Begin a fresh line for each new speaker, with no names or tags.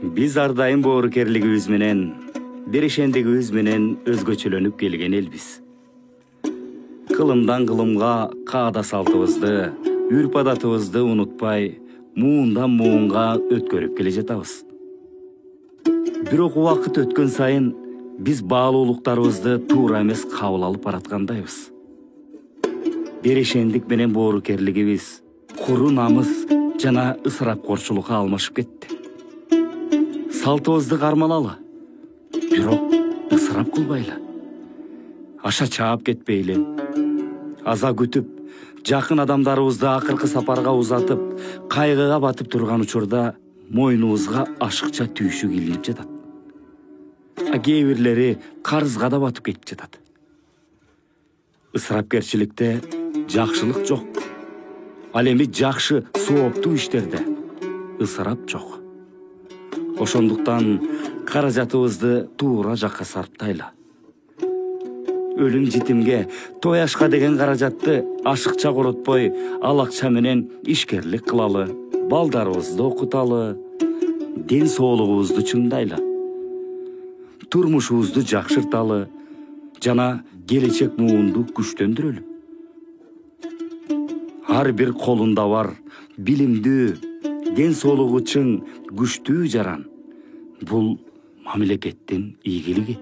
Биз ар дайым боорукерлигибиз менен, берешендигибиз менен өзгөчөлөнүп келген элбиз. Кылымдан кылымга каада салтыбызды, үрп адатыбызды унутпай, муундан муунга өткөрүп келе жатабыз. Бирок убакыт өткөн сайын биз баалуулуктарыбызды туура эмес кабыл алып бараткандайбыз. Берешендик менен боорукерлигибиз куру намыс жана ысырапкорчулукка алмашып кетти. Салтыбызды карманалы, бирок ысырап кылбайлы. Аша чаап кетпейли. Аза күтүп, жакын адамдарыбызды акыркы сапарга узатып, кайгыга батып турган учурда мойнубузга ашыкча түйшүк илинип жатат. Кээ бирлери карызга да батып кетип жатат. Ысырапкерчиликте жакшылык жок. Ал эми жакшы, сооптуу иштерде ысырап жок. Ошондуктан каражатыбызды туура жакка сарптайлы. Өлүм житимге, той ашка деген каражатты ашыкча коротпой, ал акча менен ишкерлик кылалы, балдарыбызды окуталы, ден соолугубузду чыңдайлы, турмушубузду жакшырталы жана келечек муунду күчтөндүрөлү. Ар бир колунда бар билимдүү, ден соолугу чың, күчтүү жаран. Бул мамлекеттин ийгилиги.